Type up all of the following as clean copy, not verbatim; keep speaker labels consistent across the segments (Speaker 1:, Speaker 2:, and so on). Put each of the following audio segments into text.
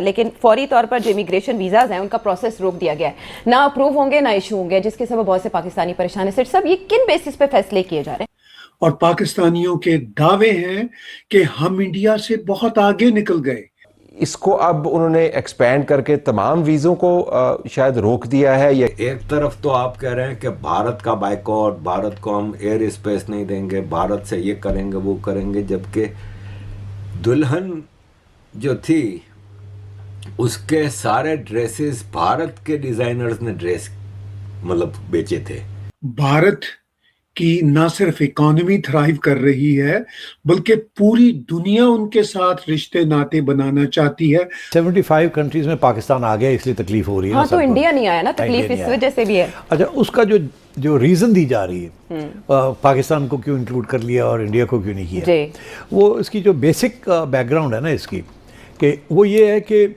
Speaker 1: लेकिन फौरी तौर पर जो इमिग्रेशन वीज़ाज हैं उनका प्रोसेस रोक दिया गया है, ना अप्रूव होंगे ना इशू होंगे, जिसके सबब बहुत से पाकिस्तानी परेशान है। सेठ साहब, ये किन बेसिस पे फैसले किए जा रहे हैं?
Speaker 2: और पाकिस्तानियों के दावे हैं कि हम इंडिया से बहुत आगे निकल गए।
Speaker 3: इसको अब उन्होंने एक्सपैंड करके तमाम वीज़ों को शायद रोक दिया है। ये
Speaker 4: एक तरफ तो आप कह रहे हैं कि भारत का बाइकआउट, भारत को हम एयर स्पेस नहीं देंगे, भारत से ये करेंगे वो करेंगे, जबकि दुल्हन जो थी उसके सारे ड्रेसेस भारत के डिजाइनर्स ने ड्रेस मतलब बेचे थे।
Speaker 2: भारत की ना सिर्फ इकोनॉमी थ्राइव कर रही है बल्कि पूरी दुनिया उनके साथ रिश्ते नाते बनाना चाहती है।
Speaker 5: 75 कंट्रीज में पाकिस्तान आ गया, इसलिए तकलीफ हो रही है।
Speaker 1: हाँ, तो इंडिया नहीं आया ना, तकलीफ इस वजह से भी है।
Speaker 5: अच्छा, उसका जो रीज़न दी जा रही है पाकिस्तान को क्यों इंक्लूड कर लिया और इंडिया को क्यों नहीं किया, वो इसकी जो बेसिक बैकग्राउंड है ना इसकी, कि वो ये है कि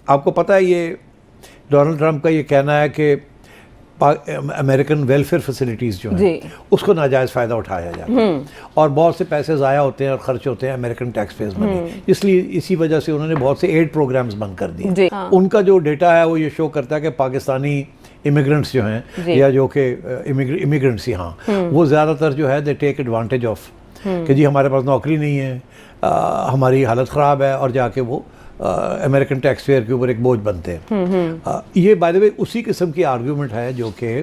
Speaker 5: आपको पता है ये डोनाल्ड ट्रंप का ये कहना है कि अमेरिकन वेलफेयर फैसिलिटीज़ जो हैं उसको नाजायज़ फ़ायदा उठाया जाता है और बहुत से पैसे ज़ाया होते हैं और ख़र्च होते हैं अमेरिकन टैक्स पेयर्स में। इसलिए इसी वजह से उन्होंने बहुत से एड प्रोग्राम्स बंद कर दिए। उनका जो डेटा है वो ये शो करता है कि पाकिस्तानी इमिग्रेंट्स जो हैं या जो कि इमिग्रेंट्स यहाँ वो ज़्यादातर जो है दे टेक एडवांटेज ऑफ कि जी हमारे पास नौकरी नहीं है, हमारी हालत ख़राब है, और जाके वो अमेरिकन टैक्स पेयर के ऊपर एक बोझ बनते हैं। ये बाय द वे उसी किस्म की आर्ग्यूमेंट है जो कि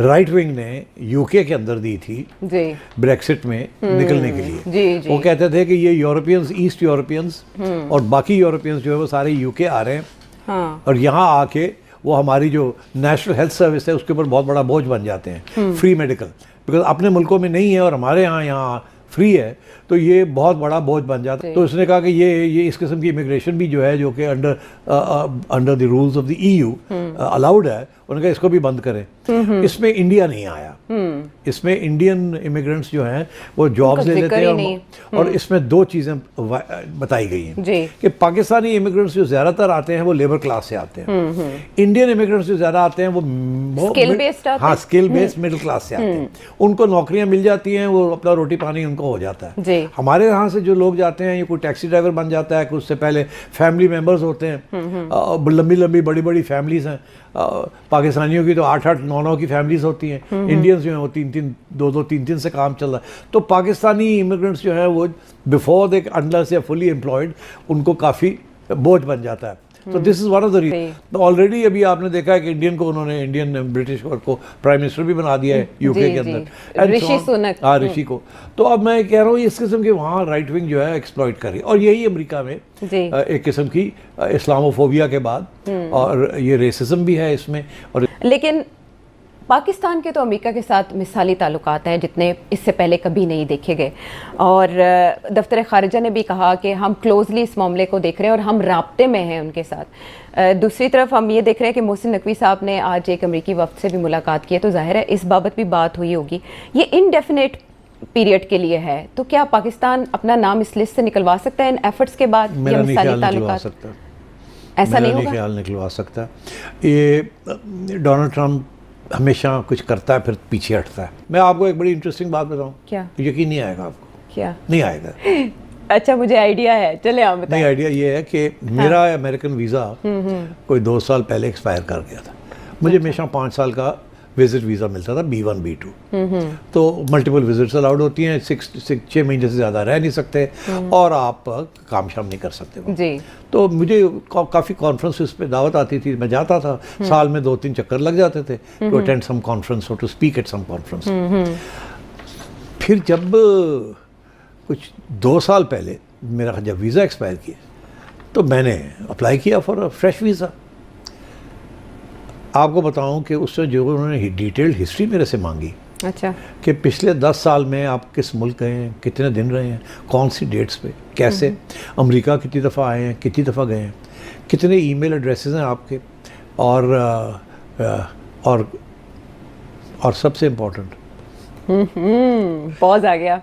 Speaker 5: राइट विंग ने यूके के अंदर दी थी ब्रेक्सिट में निकलने के लिए। वो कहते थे कि ये यूरोपियंस, ईस्ट यूरोपियंस और बाकी यूरोपियंस जो है वो सारे यूके आ रहे हैं और यहाँ आके वो हमारी जो नेशनल हेल्थ सर्विस है उसके ऊपर बहुत बड़ा बोझ बन जाते हैं। फ्री मेडिकल बिकॉज अपने मुल्कों में नहीं है और हमारे यहाँ फ्री है, तो ये बहुत बड़ा बोझ बन जाता है। तो उसने कहा कि ये इस किस्म की इमिग्रेशन भी जो है जो कि under the rules of the EU allowed है, उन्होंने कहा इसको भी बंद करें। इसमें इंडिया नहीं आया। इसमें इंडियन इमिग्रेंट्स जो हैं वो जॉब्स ले लेते हैं और इसमें दो चीज़ें बताई गई हैं कि पाकिस्तानी इमिग्रेंट्स जो ज़्यादातर आते हैं वो लेबर क्लास से आते हैं। इंडियन इमिग्रेंट्स जो ज़्यादा आते हैं वो स्किल बेस्ड मिडिल क्लास से आते हैं। उनको नौकरियाँ मिल जाती हैं, वो अपना रोटी पानी उनको हो जाता है। हमारे यहाँ से जो लोग जाते हैं, ये कोई टैक्सी ड्राइवर बन जाता है, कुछ उससे पहले फैमिली मेम्बर्स होते हैं, लंबी लंबी बड़ी बड़ी फैमिलीज़ हैं। पाकिस्तानियों की तो 8-8, 9-9 की फैमिलीज होती हैं। इंडियंस जो हैं वो 3-3, 2-2, 3-3 से काम चल रहा है। तो पाकिस्तानी इमिग्रेंट्स जो हैं वो बिफोर दे अनलेस या फुली एम्प्लॉयड उनको काफ़ी बोझ बन जाता है। तो this is one of the reason. Already अभी आपने देखा है कि इंडियन ब्रिटिश को प्राइम मिनिस्टर भी बना दिया है यूके के अंदर,
Speaker 1: ऋषि सुनक।
Speaker 5: हाँ, ऋषि को। तो अब मैं कह रहा हूँ इस किस्म के वहाँ राइट विंग जो है एक्सप्लॉइट कर रही है, और यही अमेरिका में एक किस्म की इस्लामोफोबिया के बाद, और ये रेसिज्म भी है इसमें। और
Speaker 1: लेकिन पाकिस्तान के तो अमेरिका के साथ मिसाली ताल्लुकात हैं जितने इससे पहले कभी नहीं देखे गए, और दफ्तर खारिजा ने भी कहा कि हम क्लोजली इस मामले को देख रहे हैं और हम राब्ते में हैं उनके साथ। दूसरी तरफ हम ये देख रहे हैं कि मोहसिन नकवी साहब ने आज एक अमेरिकी वफ्द से भी मुलाकात की है, तो जाहिर है इस बाबत भी बात हुई होगी। ये इनडेफिनेट पीरियड के लिए है, तो क्या पाकिस्तान अपना नाम इस लिस्ट से निकलवा सकता है इन एफर्ट्स के बाद?
Speaker 5: मेरा मिसाली ताल्लुकात
Speaker 1: ऐसा नहीं होगा,
Speaker 5: ख्याल निकलवा सकता। ये डोनाल्ड ट्रंप हमेशा कुछ करता है फिर पीछे हटता है। मैं आपको एक बड़ी इंटरेस्टिंग बात बताऊं,
Speaker 1: क्या?
Speaker 5: यकीन नहीं आएगा आपको।
Speaker 1: क्या
Speaker 5: नहीं आएगा?
Speaker 1: अच्छा, मुझे आइडिया है, चले आप बताएं।
Speaker 5: नहीं, आइडिया ये है कि मेरा अमेरिकन वीज़ा कोई 2 साल पहले एक्सपायर कर गया था। मुझे हमेशा 5 साल का विजिट वीज़ा मिलता था, B1 B2। तो मल्टीपल विजिट्स अलाउड होती हैं, 6 महीने से ज़्यादा रह नहीं सकते और आप काम शाम नहीं कर सकते जी। तो मुझे काफ़ी कॉन्फ्रेंसेस पे दावत आती थी, मैं जाता था, साल में 2-3 चक्कर लग जाते थे टू अटेंड सम कॉन्फ्रेंस और to speak at some conference. फिर जब कुछ 2 साल पहले मेरा जब वीज़ा एक्सपायर किया तो मैंने अप्लाई किया फॉर अ फ्रेश वीज़ा। आपको बताऊं कि उससे जो उन्होंने डिटेल्ड हिस्ट्री मेरे से मांगी,
Speaker 1: अच्छा, कि
Speaker 5: पिछले 10 साल में आप किस मुल्क गए हैं, कितने दिन रहे हैं, कौन सी डेट्स पे, कैसे, अमेरिका कितनी दफ़ा आए हैं, कितनी दफ़ा गए हैं, कितने ईमेल एड्रेसेस हैं आपके, और सबसे इम्पोर्टेंट
Speaker 1: पॉज आ गया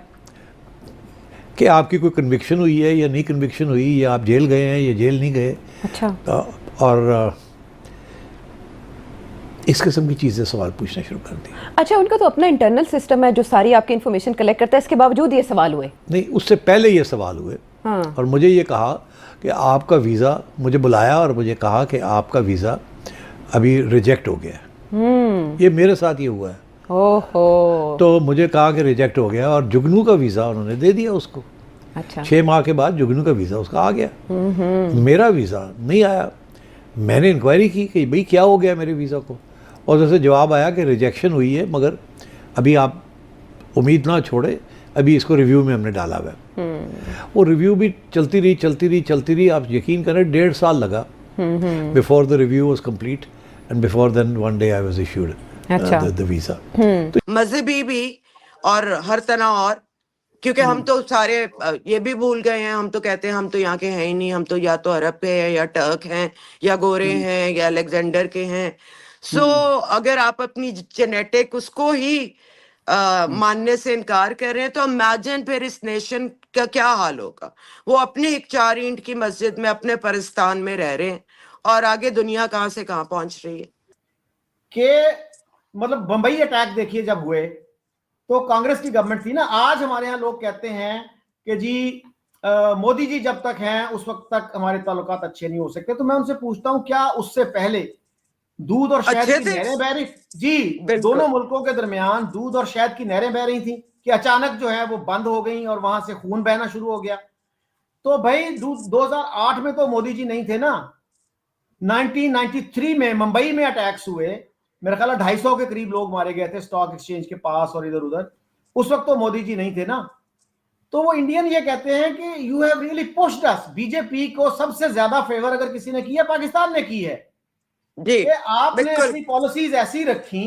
Speaker 5: कि आपकी कोई कन्विक्शन हुई है या नहीं कन्विक्शन हुई, या आप जेल गए हैं या जेल नहीं गए।
Speaker 1: अच्छा।
Speaker 5: और इस किस्म की चीज़ें सवाल पूछना शुरू कर दी।
Speaker 1: अच्छा, उनका तो अपना इंटरनल सिस्टम है जो सारी आपकी इन्फॉर्मेशन कलेक्ट करता है, इसके बावजूद ये सवाल हुए?
Speaker 5: नहीं, उससे पहले ये सवाल हुए। और मुझे ये कहा कि आपका वीज़ा, मुझे बुलाया और मुझे कहा कि आपका वीज़ा अभी रिजेक्ट हो गया है। ये मेरे साथ ही हुआ है।
Speaker 1: ओहो।
Speaker 5: तो मुझे कहा कि रिजेक्ट हो गया, और जुगनू का वीज़ा उन्होंने दे दिया उसको।
Speaker 1: अच्छा।
Speaker 5: 6 माह के बाद जुगनू का वीज़ा उसका आ गया, मेरा वीज़ा नहीं आया। मैंने इंक्वायरी की कि भाई क्या हो गया मेरे वीज़ा को, और जैसे जवाब आया कि रिजेक्शन हुई है, मगर अभी आप उम्मीद ना छोड़े, अभी इसको रिव्यू में हमने डाला हुआ है। वो रिव्यू भी चलती रही। आप यकीन करें 1.5 साल लगा before the review was complete, and before then one day I was issued the visa.
Speaker 6: मजहबी भी और हर तरह, और क्योंकि हम तो सारे ये भी भूल गए हैं, हम तो कहते हैं हम तो यहाँ के हैं ही नहीं, हम तो या तो अरब के हैं या टर्क हैं या गोरे हैं या अलेक्जेंडर के हैं। सो अगर आप अपनी जेनेटिक उसको ही मानने से इनकार कर रहे हैं, तो इमेजिन फिर इस नेशन का क्या हाल होगा। वो अपने एक 4 ईंट की मस्जिद में अपने परिस्तान में रह रहे हैं, और आगे दुनिया कहाँ से कहाँ पहुंच रही है।
Speaker 7: कि मतलब बंबई अटैक देखिए जब हुए तो कांग्रेस की गवर्नमेंट थी ना। आज हमारे यहाँ लोग कहते हैं कि जी मोदी जी जब तक हैं उस वक्त तक हमारे ताल्लुकात अच्छे नहीं हो सकते। तो मैं उनसे पूछता हूं, क्या उससे पहले दूध और शहद
Speaker 6: अच्छे
Speaker 7: की
Speaker 6: थे?
Speaker 7: नहरें बह रही जी,
Speaker 6: बिल्कुल।
Speaker 7: दोनों मुल्कों के दरमियान दूध और शहद की नहरें बह रही थी कि अचानक जो है वो बंद हो गई और वहां से खून बहना शुरू हो गया। तो भाई 2008 में तो मोदी जी नहीं थे ना। 1993 में मुंबई में अटैक्स हुए, मेरा ख्याल है 250 के करीब लोग मारे गए थे स्टॉक एक्सचेंज के पास और इधर उधर। उस वक्त तो मोदी जी नहीं थे ना। तो वो इंडियन ये कहते हैं कि you have really pushed us. BJP को सबसे ज्यादा फेवर अगर किसी ने किया, पाकिस्तान ने की है
Speaker 6: जी
Speaker 7: कि आपने
Speaker 6: बिल्कुल।
Speaker 7: अपनी पॉलिसीज ऐसी रखी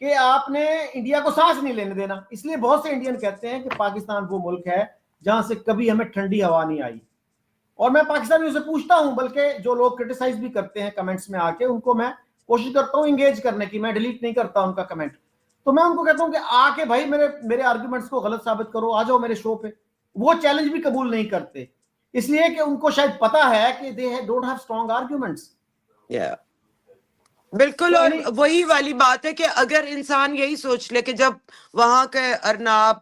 Speaker 7: कि आपने इंडिया को सांस नहीं लेने देना। इसलिए बहुत से इंडियन कहते हैं कि पाकिस्तान वो मुल्क है जहां से कभी हमें ठंडी हवा नहीं आई। और मैं पाकिस्तानियों से पूछता हूं, बल्कि जो लोग क्रिटिसाइज भी करते हैं कमेंट्स में आके, उनको मैं कोशिश करता हूं इंगेज करने की, मैं डिलीट नहीं करता उनका कमेंट। तो मैं उनको कहता हूं कि आके भाई मेरे आर्ग्यूमेंट्स को गलत साबित करो, आ जाओ मेरे शो पे। वो चैलेंज भी कबूल नहीं करते, इसलिए कि उनको शायद पता है कि they don't have strong arguments.
Speaker 6: बिल्कुल।
Speaker 7: तो
Speaker 6: और
Speaker 7: यानी
Speaker 6: वही वाली बात है कि अगर इंसान यही सोच ले कि जब वहां के अरनाब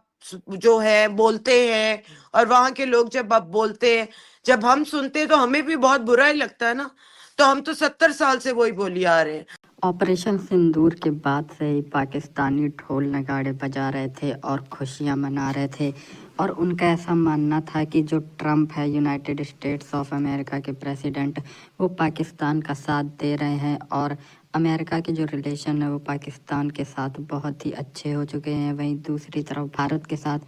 Speaker 6: जो है बोलते हैं और वहां के लोग जब अब बोलते हैं, जब हम सुनते हैं तो हमें भी बहुत बुरा ही लगता है ना। तो हम तो 70 साल से वही बोली आ रहे हैं।
Speaker 8: ऑपरेशन सिंदूर के बाद से ही पाकिस्तानी ढोल नगाड़े बजा रहे थे और खुशियां मना रहे थे, और उनका ऐसा मानना था कि जो ट्रम्प है, यूनाइटेड स्टेट्स ऑफ अमेरिका के प्रेसिडेंट, वो पाकिस्तान का साथ दे रहे हैं, और अमेरिका के जो रिलेशन है वो पाकिस्तान के साथ बहुत ही अच्छे हो चुके हैं। वहीं दूसरी तरफ भारत के साथ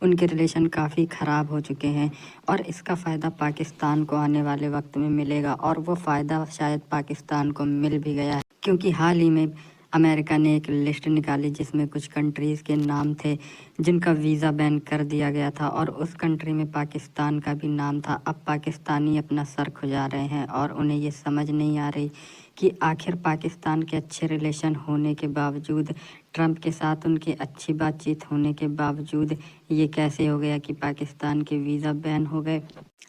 Speaker 8: उनके रिलेशन काफ़ी ख़राब हो चुके हैं, और इसका फ़ायदा पाकिस्तान को आने वाले वक्त में मिलेगा, और वो फ़ायदा शायद पाकिस्तान को मिल भी गया है। क्योंकि हाल ही में अमेरिका ने एक लिस्ट निकाली जिसमें कुछ कंट्रीज़ के नाम थे जिनका वीज़ा बैन कर दिया गया था, और उस कंट्री में पाकिस्तान का भी नाम था। अब पाकिस्तानी अपना सर खुजा रहे हैं और उन्हें ये समझ नहीं आ रही कि आखिर पाकिस्तान के अच्छे रिलेशन होने के बावजूद, ट्रंप के साथ उनकी अच्छी बातचीत होने के बावजूद ये कैसे हो गया कि पाकिस्तान के वीज़ा बैन हो गए।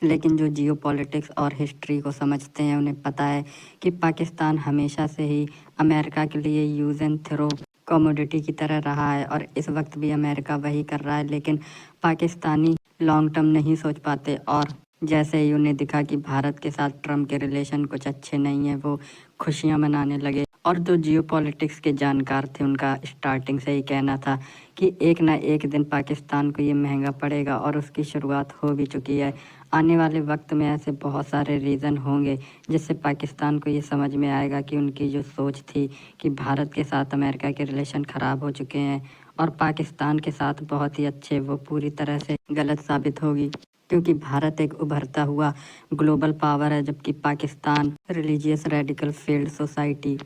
Speaker 8: लेकिन जो जियो पॉलिटिक्स और हिस्ट्री को समझते हैं उन्हें पता है कि पाकिस्तान हमेशा से ही अमेरिका के लिए यूज़ एंड थ्रो कमोडिटी की तरह रहा है, और इस वक्त भी अमेरिका वही कर रहा है। लेकिन पाकिस्तानी लॉन्ग टर्म नहीं सोच पाते, और जैसे ही उन्हें दिखा कि भारत के साथ ट्रम्प के रिलेशन कुछ अच्छे नहीं है, वो खुशियां मनाने लगे। और जो जियो पॉलिटिक्स के जानकार थे उनका स्टार्टिंग से ही कहना था कि एक ना एक दिन पाकिस्तान को ये महंगा पड़ेगा, और उसकी शुरुआत हो भी चुकी है। आने वाले वक्त में ऐसे बहुत सारे रीज़न होंगे जिससे पाकिस्तान को ये समझ में आएगा कि उनकी जो सोच थी कि भारत के साथ अमेरिका के रिलेशन ख़राब हो चुके हैं और पाकिस्तान के साथ बहुत ही अच्छे, वो पूरी तरह से गलत साबित होगी। क्योंकि भारत एक उभरता हुआ ग्लोबल पावर है, जबकि Pakistan religious radical field society